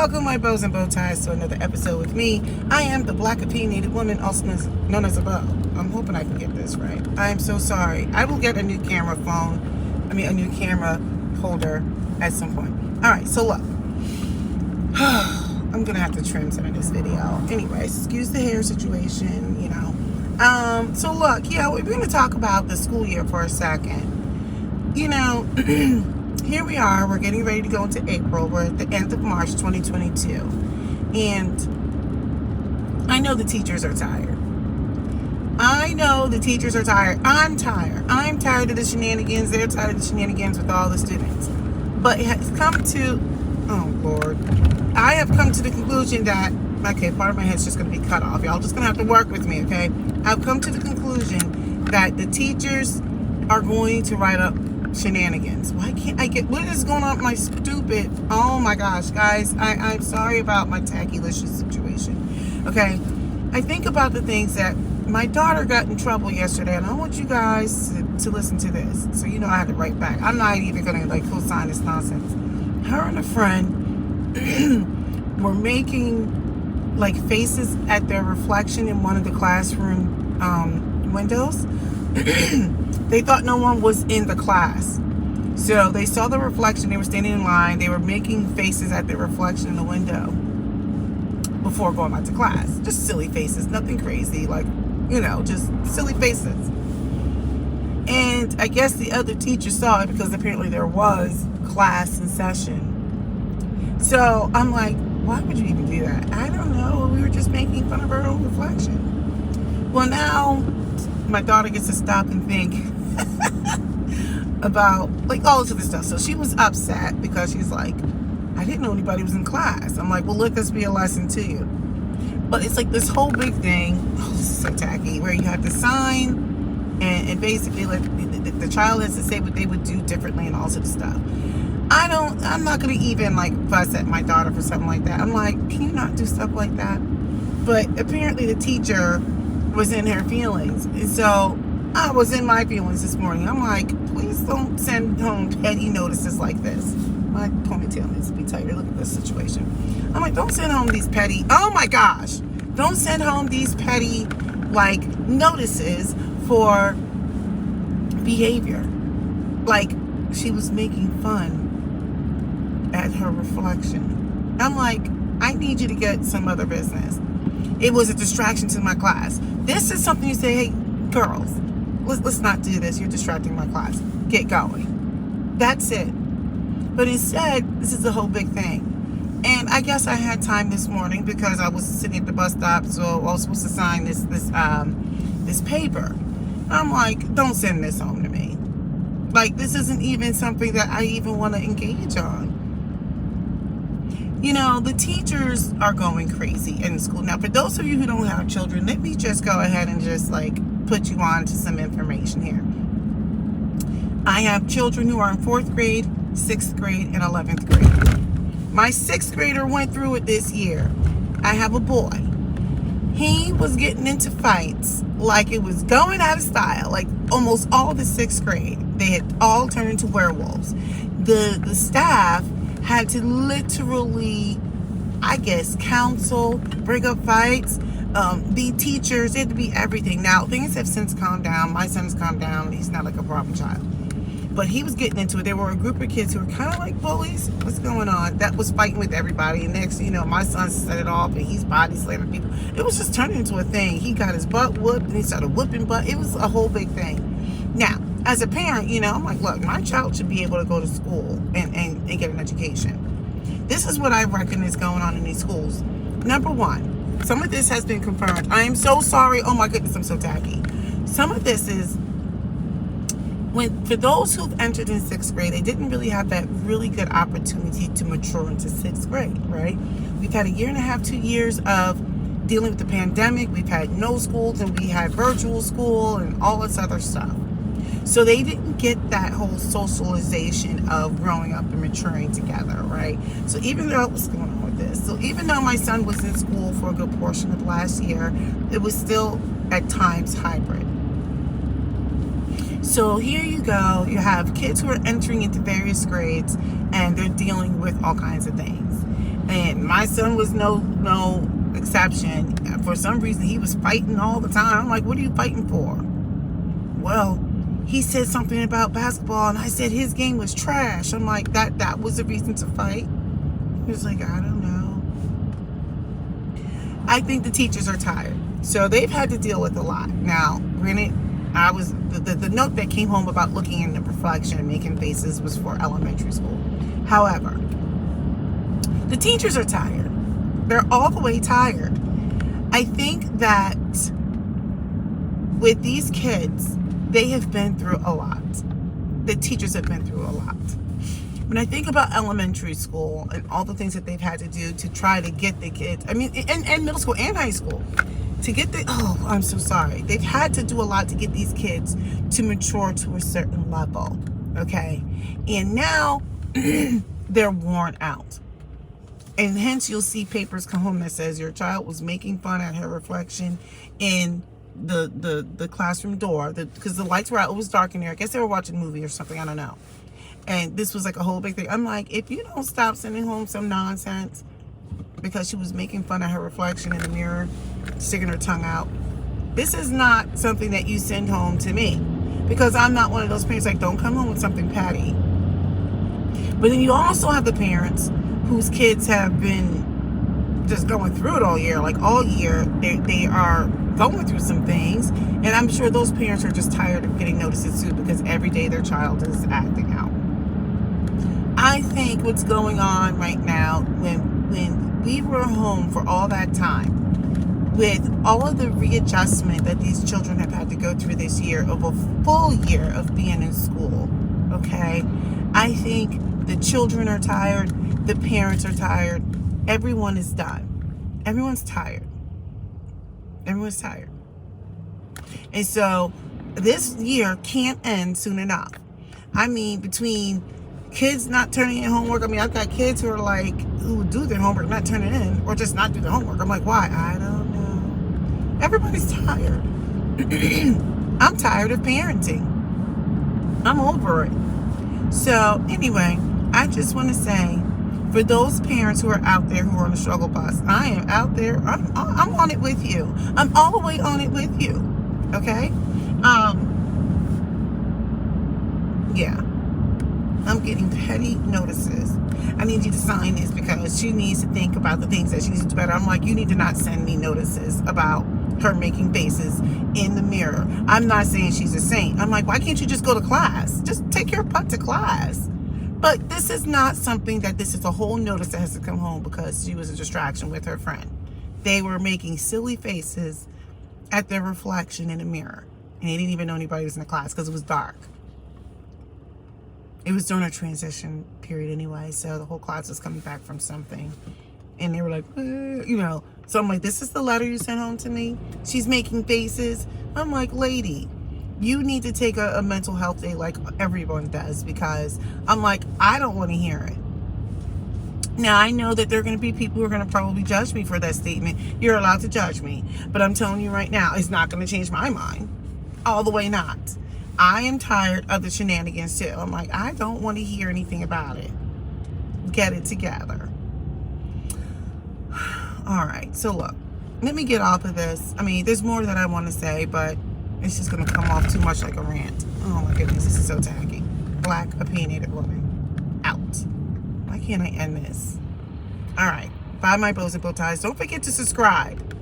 Welcome, my bows and bow ties, to another episode with me. I am the Black Opinionated woman, also known as a bow. I'm hoping I can get this right. I am so sorry. I will get a new camera holder at some point. All right, so look. I'm gonna have to trim some of this video. Anyway, excuse the hair situation, So look, we're gonna talk about the school year for a second. Here we are, we're getting ready to go into April. We're at the end of March 2022. And I know the teachers are tired. I'm tired. I'm tired of the shenanigans. They're tired of the shenanigans with all the students. But it has come to, oh Lord, I have come to the conclusion that, okay, part of my head's just going to be cut off. Y'all just going to have to work with me, okay? I've come to the conclusion that the teachers are going to write up shenanigans. Why can't I get, what is going on with my stupid, oh my gosh, guys, I'm sorry about my tacky-licious situation, okay? I think about the things that my daughter got in trouble yesterday, and I want you guys to listen to this, so I had to write back. I'm not even going to co-sign this nonsense. Her and a friend were making faces at their reflection in one of the classroom windows. They thought no one was in the class. So they saw the reflection, they were standing in line, they were making faces at their reflection in the window before going back to class. Just silly faces, nothing crazy, just silly faces. And I guess the other teacher saw it because apparently there was class in session. So I'm like, why would you even do that? I don't know, we were just making fun of our own reflection. Well, now my daughter gets to stop and think about all this other stuff. So she was upset because she's like, I didn't know anybody was in class. I'm like, well, let this be a lesson to you. But it's this whole big thing, this is so tacky, where you have to sign and basically the child has to say what they would do differently and all sorts of stuff. I'm not going to even fuss at my daughter for something like that. I'm like, can you not do stuff like that? But apparently the teacher was in her feelings. And so I was in my feelings this morning. I'm like, please don't send home petty notices like this. My ponytail needs to be tighter. Look at this situation. I'm like, don't send home these petty, oh my gosh. Don't send home these petty, notices for behavior. She was making fun at her reflection. I'm like, I need you to get some other business. It was a distraction to my class. This is something you say, hey, girls, let's not do this. You're distracting my class. Get going. That's it. But instead, this is the whole big thing. And I guess I had time this morning because I was sitting at the bus stop, so I was supposed to sign this paper. I'm like, don't send this home to me. This isn't even something that I even want to engage on. The teachers are going crazy in school. Now, for those of you who don't have children, let me just go ahead and just put you on to some information here. I have children who are in 4th grade, 6th grade, and 11th grade. My 6th grader went through it this year. I have a boy. He was getting into fights like it was going out of style. Almost all the 6th grade, they had all turned into werewolves. The staff had to literally, I guess, counsel, bring up fights, be teachers. They had to be everything. Now, things have since calmed down. My son's calmed down. He's not a problem child. But he was getting into it. There were a group of kids who were kind of like bullies. What's going on? That was fighting with everybody. And next, my son set it off and he's body slamming people. It was just turning into a thing. He got his butt whooped and he started whooping butt. It was a whole big thing. Now, as a parent, I'm like, look, my child should be able to go to school and get an education. This is what I reckon is going on in these schools. Number one, some of this has been confirmed. I am so sorry. Oh my goodness, I'm so tacky. Some of this is, for those who've entered in 6th grade, they didn't really have that really good opportunity to mature into 6th grade, right? We've had a year and a half, 2 years of dealing with the pandemic. We've had no schools and we had virtual school and all this other stuff. So they didn't get that whole socialization of growing up and maturing together, right? So even though, what's going on with this? So even though my son was in school for a good portion of last year, it was still at times hybrid. So here you go. You have kids who are entering into various grades and they're dealing with all kinds of things. And my son was no exception. For some reason, he was fighting all the time. I'm like, what are you fighting for? Well, he said something about basketball, and I said his game was trash. I'm like, that was a reason to fight? He was like, I don't know. I think the teachers are tired. So they've had to deal with a lot. Now, granted, I was the note that came home about looking in the reflection and making faces was for elementary school. However, the teachers are tired. They're all the way tired. I think that with these kids, they have been through a lot. The teachers have been through a lot. When I think about elementary school and all the things that they've had to do to try to get the kids, I mean, and middle school and high school, to get I'm so sorry. They've had to do a lot to get these kids to mature to a certain level, okay? And now they're worn out. And hence you'll see papers come home that says your child was making fun at her reflection in the classroom door, because the lights were out. It was dark in there. I guess they were watching a movie or something. I don't know. And this was like a whole big thing. I'm like, if you don't stop sending home some nonsense because she was making fun of her reflection in the mirror, sticking her tongue out, this is not something that you send home to me, because I'm not one of those parents like, don't come home with something petty. But then you also have the parents whose kids have been just going through it all year. Like all year, they are going through some things. And I'm sure those parents are just tired of getting notices too, because every day their child is acting out. I think what's going on right now, when we were home for all that time, with all of the readjustment that these children have had to go through this year, of a full year of being in school, okay? I think the children are tired, the parents are tired, everyone is done. Everyone's tired. Everyone's tired. And so this year can't end soon enough. I mean, between kids not turning in homework, I mean, I've got kids who are like, who do their homework, not turn it in, or just not do the homework. I'm like, why? I don't know. Everybody's tired. I'm tired of parenting. I'm over it. So anyway, I just want to say, for those parents who are out there who are on the struggle bus, I am out there. I'm on it with you. I'm all the way on it with you. Okay? Yeah. I'm getting petty notices. I need you to sign this because she needs to think about the things that she needs to do better. I'm like, you need to not send me notices about her making faces in the mirror. I'm not saying she's a saint. I'm like, why can't you just go to class? Just take your butt to class. But this is not something that this is a whole notice that has to come home because she was a distraction with her friend. They were making silly faces at their reflection in the mirror. And they didn't even know anybody was in the class because it was dark. It was during a transition period anyway, so the whole class was coming back from something. And they were like, you know. So I'm like, this is the letter you sent home to me? She's making faces. I'm like, lady, you need to take a mental health day like everyone does, because I'm like, I don't want to hear it. Now, I know that there are going to be people who are going to probably judge me for that statement. You're allowed to judge me. But I'm telling you right now, it's not going to change my mind. All the way not. I am tired of the shenanigans too. I'm like, I don't want to hear anything about it. Get it together. All right, so look, let me get off of this. I mean, there's more that I want to say, but it's just going to come off too much like a rant. Oh my goodness, this is so tacky. Black opinionated woman. Out. Why can't I end this? All right, buy my bows and bow ties. Don't forget to subscribe.